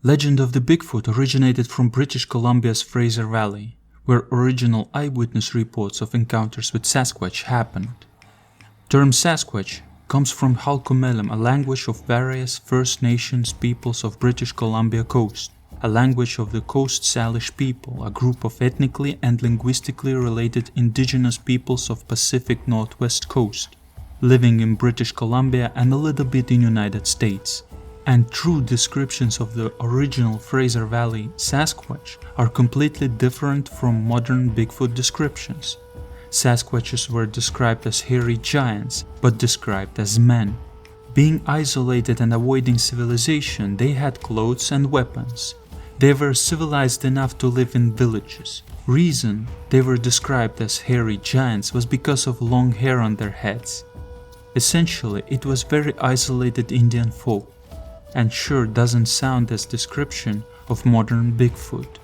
Legend of the Bigfoot originated from British Columbia's Fraser Valley, where original eyewitness reports of encounters with Sasquatch happened. Term Sasquatch comes from Halkomelem, a language of various First Nations peoples of British Columbia coast, a language of the Coast Salish people, a group of ethnically and linguistically related indigenous peoples of Pacific Northwest coast, living in British Columbia and a little bit in United States. And true descriptions of the original Fraser Valley Sasquatch are completely different from modern Bigfoot descriptions. Sasquatches were described as hairy giants, but described as men. Being isolated and avoiding civilization, they had clothes and weapons. They were civilized enough to live in villages. Reason they were described as hairy giants was because of long hair on their heads. Essentially, it was very isolated Indian folk, and sure doesn't sound as description of modern Bigfoot.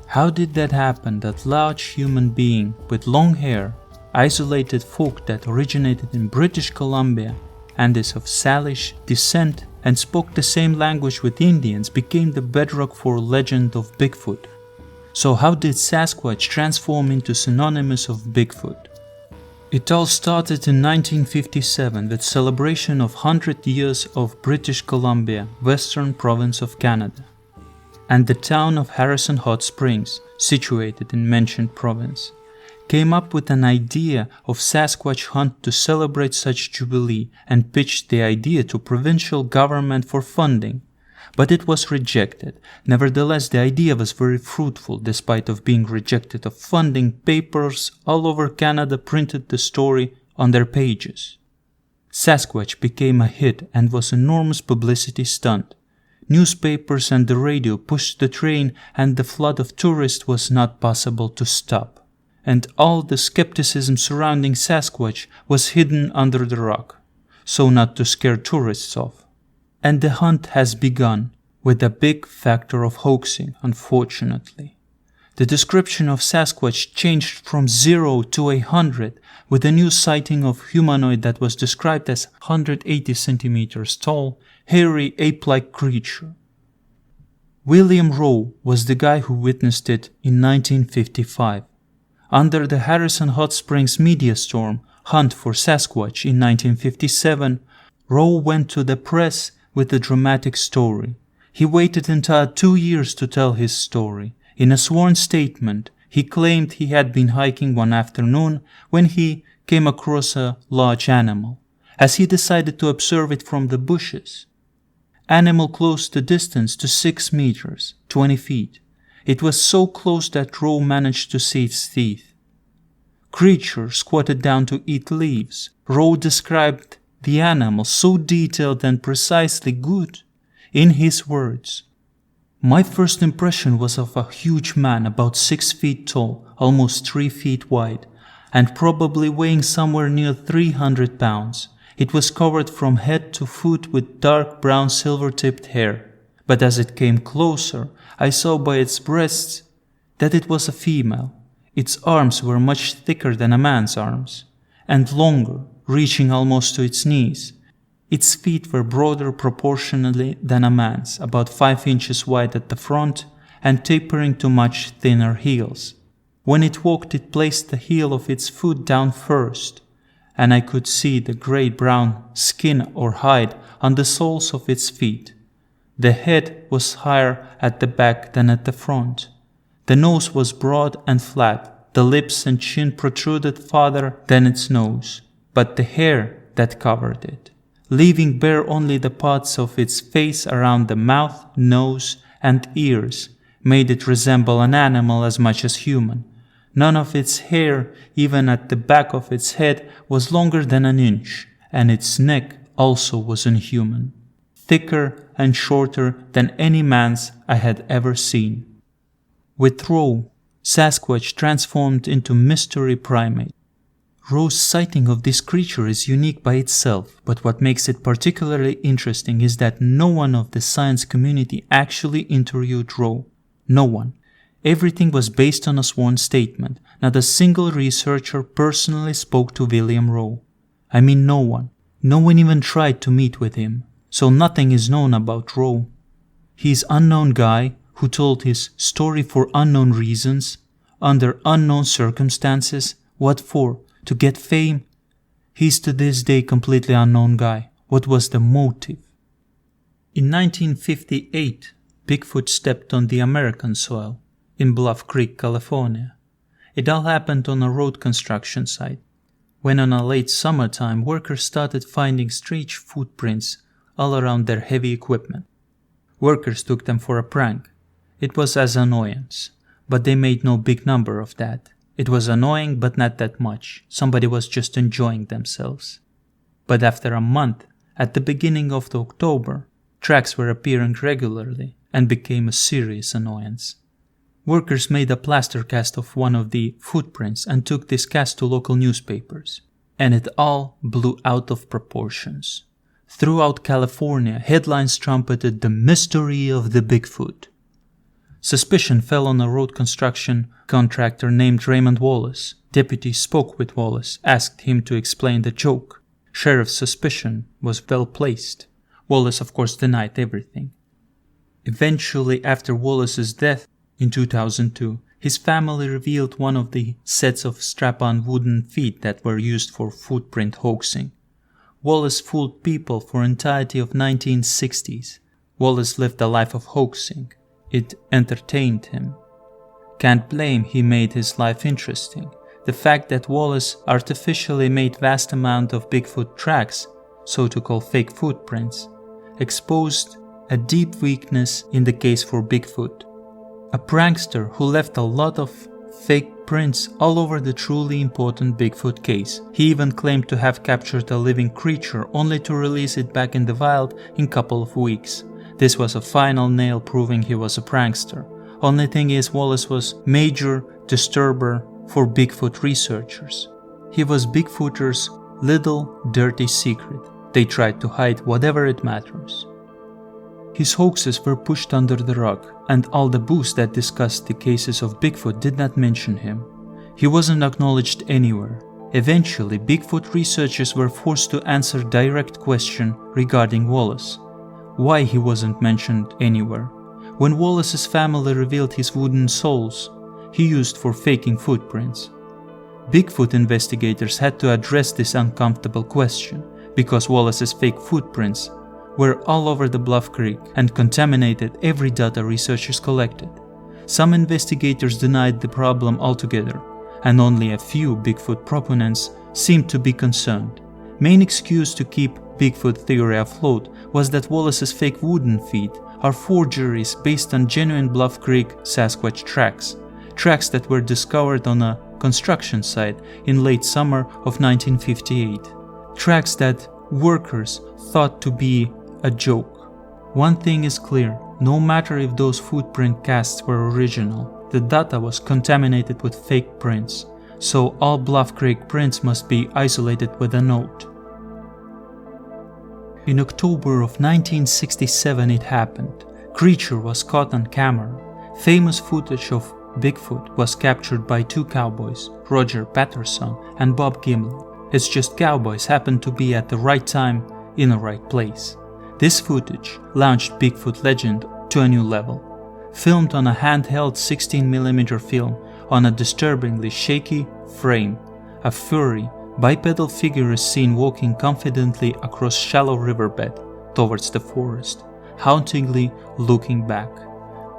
How did that happen, that large human being with long hair, isolated folk that originated in British Columbia and is of Salish descent and spoke the same language with Indians, became the bedrock for legend of Bigfoot? So how did Sasquatch transform into synonymous of Bigfoot? It all started in 1957 with celebration of 100 years of British Columbia, Western Province of Canada, and the town of Harrison Hot Springs, situated in mentioned province, came up with an idea of Sasquatch hunt to celebrate such jubilee and pitched the idea to provincial government for funding. But it was rejected. Nevertheless, the idea was very fruitful. Despite of being rejected of funding, papers all over Canada printed the story on their pages. Sasquatch became a hit and was an enormous publicity stunt. Newspapers and the radio pushed the train, and the flood of tourists was not possible to stop. And all the skepticism surrounding Sasquatch was hidden under the rock, so not to scare tourists off. And the hunt has begun, with a big factor of hoaxing, unfortunately. The description of Sasquatch changed from 0 to 100, with a new sighting of humanoid that was described as 180 centimeters tall, hairy, ape-like creature. William Rowe was the guy who witnessed it in 1955. Under the Harrison Hot Springs media storm, Hunt for Sasquatch in 1957, Rowe went to the press with a dramatic story. He waited entire 2 years to tell his story. In a sworn statement, he claimed he had been hiking one afternoon when he came across a large animal, as he decided to observe it from the bushes. Animal closed the distance to 6 meters, 20 feet. It was so close that Rowe managed to see its teeth. Creature squatted down to eat leaves. Rowe described the animal so detailed and precisely good. In his words, "My first impression was of a huge man about 6 feet tall, almost 3 feet wide, and probably weighing somewhere near 300 pounds. It was covered from head to foot with dark brown silver-tipped hair. But as it came closer, I saw by its breasts that it was a female. Its arms were much thicker than a man's arms, and longer, reaching almost to its knees. Its feet were broader proportionally than a man's, about 5 inches wide at the front, and tapering to much thinner heels. When it walked, it placed the heel of its foot down first, and I could see the gray-brown skin or hide on the soles of its feet. The head was higher at the back than at the front. The nose was broad and flat. The lips and chin protruded farther than its nose, but the hair that covered it, leaving bare only the parts of its face around the mouth, nose, and ears, made it resemble an animal as much as human. None of its hair, even at the back of its head, was longer than an inch, and its neck also was inhuman, thicker and shorter than any man's I had ever seen." With Rowe, Sasquatch transformed into mystery primate. Rowe's sighting of this creature is unique by itself, but what makes it particularly interesting is that no one of the science community actually interviewed Rowe. No one. Everything was based on a sworn statement. Not a single researcher personally spoke to William Rowe. I mean no one. No one even tried to meet with him. So nothing is known about Rowe. He's unknown guy who told his story for unknown reasons, under unknown circumstances. What for? To get fame? He's to this day completely unknown guy. What was the motive? In 1958, Bigfoot stepped on the American soil in Bluff Creek, California. It all happened on a road construction site, when on a late summertime workers started finding strange footprints all around their heavy equipment. Workers took them for a prank. It was as annoyance, but they made no big number of that. It was annoying, but not that much. Somebody was just enjoying themselves. But after a month, at the beginning of October, tracks were appearing regularly and became a serious annoyance. Workers made a plaster cast of one of the footprints and took this cast to local newspapers, and it all blew out of proportions. Throughout California, headlines trumpeted the mystery of the Bigfoot. Suspicion fell on a road construction contractor named Raymond Wallace. Deputies spoke with Wallace, asked him to explain the joke. Sheriff's suspicion was well placed. Wallace, of course, denied everything. Eventually, after Wallace's death in 2002, his family revealed one of the sets of strap-on wooden feet that were used for footprint hoaxing. Wallace fooled people for entirety of 1960s. Wallace lived a life of hoaxing. It entertained him. Can't blame he made his life interesting. The fact that Wallace artificially made vast amount of Bigfoot tracks, so to call fake footprints, exposed a deep weakness in the case for Bigfoot. A prankster who left a lot of fake prints all over the truly important Bigfoot case. He even claimed to have captured a living creature only to release it back in the wild in a couple of weeks. This was a final nail proving he was a prankster. Only thing is, Wallace was major disturber for Bigfoot researchers. He was Bigfooters' little dirty secret. They tried to hide whatever it matters. His hoaxes were pushed under the rug, and all the books that discussed the cases of Bigfoot did not mention him. He wasn't acknowledged anywhere. Eventually, Bigfoot researchers were forced to answer direct question regarding Wallace. Why he wasn't mentioned anywhere? When Wallace's family revealed his wooden soles he used for faking footprints, Bigfoot investigators had to address this uncomfortable question because Wallace's fake footprints were all over the Bluff Creek and contaminated every data researchers collected. Some investigators denied the problem altogether, and only a few Bigfoot proponents seemed to be concerned. Main excuse to keep Bigfoot theory afloat was that Wallace's fake wooden feet are forgeries based on genuine Bluff Creek Sasquatch tracks that were discovered on a construction site in late summer of 1958. Tracks that workers thought to be a joke. One thing is clear, no matter if those footprint casts were original, the data was contaminated with fake prints, so all Bluff Creek prints must be isolated with a note. In October of 1967 it happened. Creature was caught on camera. Famous footage of Bigfoot was captured by two cowboys, Roger Patterson and Bob Gimlin. It's just cowboys happened to be at the right time in the right place. This footage launched Bigfoot legend to a new level. Filmed on a handheld 16mm film on a disturbingly shaky frame, a furry, bipedal figure is seen walking confidently across shallow riverbed towards the forest, hauntingly looking back.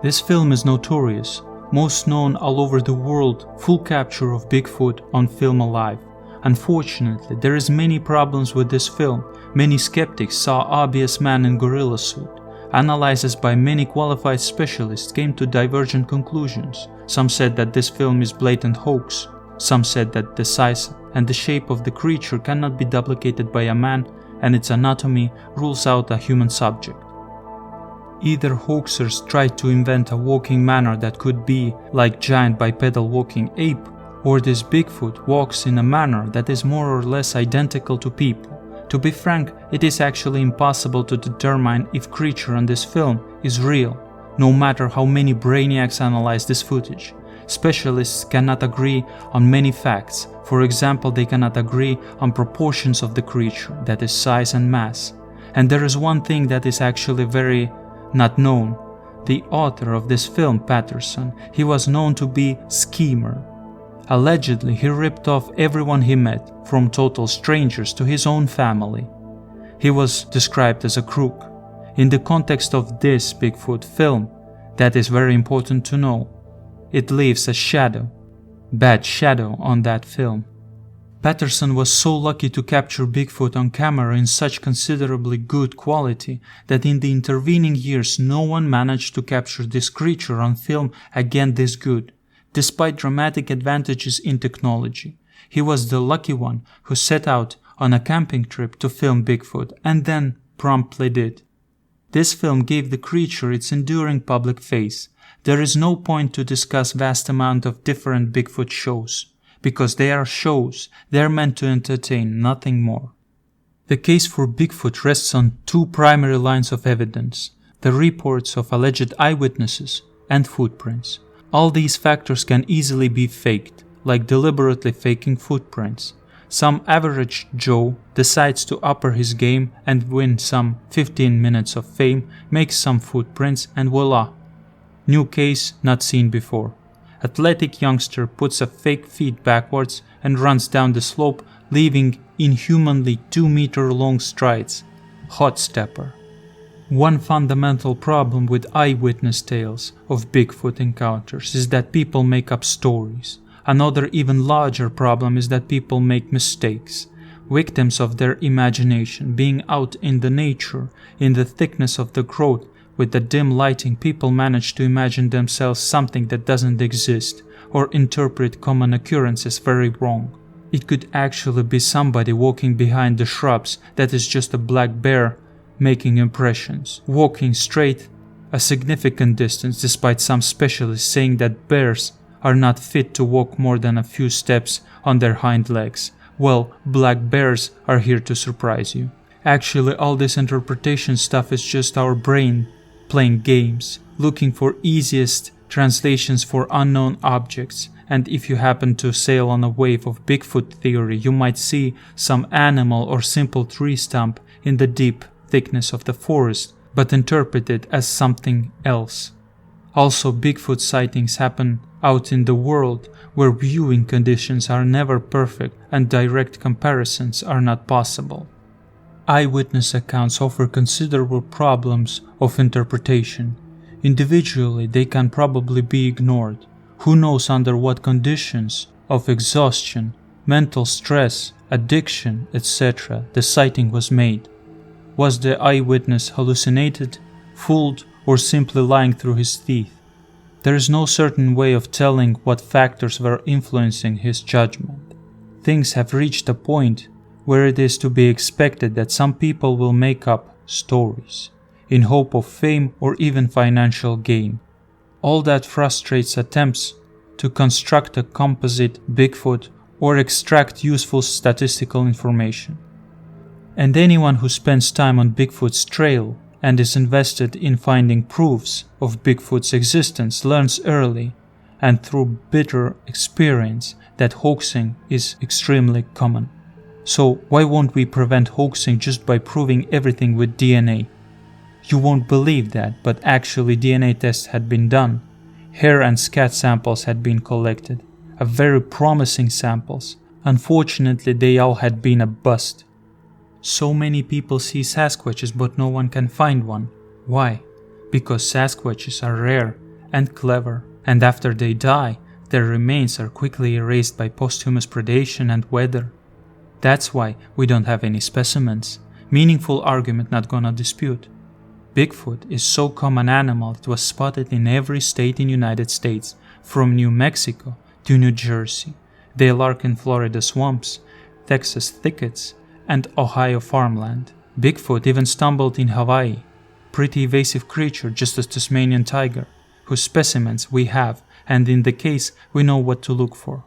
This film is notorious, most known all over the world, full capture of Bigfoot on film alive. Unfortunately, there is many problems with this film. Many skeptics saw obvious man in gorilla suit. Analyses by many qualified specialists came to divergent conclusions. Some said that this film is blatant hoax. Some said that the size and the shape of the creature cannot be duplicated by a man and its anatomy rules out a human subject. Either hoaxers tried to invent a walking manner that could be like giant bipedal walking ape, or this Bigfoot walks in a manner that is more or less identical to people. To be frank, it is actually impossible to determine if creature on this film is real, no matter how many brainiacs analyze this footage. Specialists cannot agree on many facts. For example, they cannot agree on proportions of the creature, that is size and mass. And there is one thing that is actually very not known. the author of this film, Patterson, he was known to be a schemer. Allegedly, he ripped off everyone he met, from total strangers to his own family. He was described as a crook. In the context of this Bigfoot film, that is very important to know. It leaves a shadow, bad shadow on that film. Patterson was so lucky to capture Bigfoot on camera in such considerably good quality that in the intervening years no one managed to capture this creature on film again this good, despite dramatic advantages in technology. He was the lucky one who set out on a camping trip to film Bigfoot and then promptly did. This film gave the creature its enduring public face. There is no point to discuss vast amount of different Bigfoot shows. Because they are shows, they are meant to entertain, nothing more. The case for Bigfoot rests on two primary lines of evidence: the reports of alleged eyewitnesses and footprints. All these factors can easily be faked, like deliberately faking footprints. Some average Joe decides to upper his game and win some 15 minutes of fame, makes some footprints, and voila! New case not seen before. Athletic youngster puts a fake feet backwards and runs down the slope, leaving inhumanly 2-meter-long strides. Hot stepper. One fundamental problem with eyewitness tales of Bigfoot encounters is that people make up stories. Another even larger problem is that people make mistakes. Victims of their imagination, being out in the nature, in the thickness of the growth, with the dim lighting, people manage to imagine themselves something that doesn't exist, or interpret common occurrences very wrong. It could actually be somebody walking behind the shrubs that is just a black bear making impressions, walking straight a significant distance despite some specialists saying that bears are not fit to walk more than a few steps on their hind legs. Well, black bears are here to surprise you. Actually, all this interpretation stuff is just our brain playing games, looking for easiest translations for unknown objects, and if you happen to sail on a wave of Bigfoot theory, you might see some animal or simple tree stump in the deep thickness of the forest, but interpret it as something else. Also, Bigfoot sightings happen out in the world where viewing conditions are never perfect and direct comparisons are not possible. Eyewitness accounts offer considerable problems of interpretation. Individually, they can probably be ignored. Who knows under what conditions of exhaustion, mental stress, addiction, etc. the sighting was made. Was the eyewitness hallucinated, fooled, or simply lying through his teeth? There is no certain way of telling what factors were influencing his judgment. Things have reached a point where it is to be expected that some people will make up stories, in hope of fame or even financial gain. All that frustrates attempts to construct a composite Bigfoot or extract useful statistical information. And anyone who spends time on Bigfoot's trail and is invested in finding proofs of Bigfoot's existence learns early and through bitter experience that hoaxing is extremely common. So why won't we prevent hoaxing just by proving everything with DNA? You won't believe that, but actually DNA tests had been done. Hair and scat samples had been collected, a very promising samples. Unfortunately, they all had been a bust. So many people see Sasquatches but no one can find one. Why? Because Sasquatches are rare and clever, and after they die, their remains are quickly erased by posthumous predation and weather. That's why we don't have any specimens. Meaningful argument not gonna dispute. Bigfoot is so common animal it was spotted in every state in United States, from New Mexico to New Jersey. They lurk in Florida swamps, Texas thickets, and Ohio farmland. Bigfoot even stumbled in Hawaii. Pretty evasive creature, just as Tasmanian tiger, whose specimens we have, and in the case we know what to look for.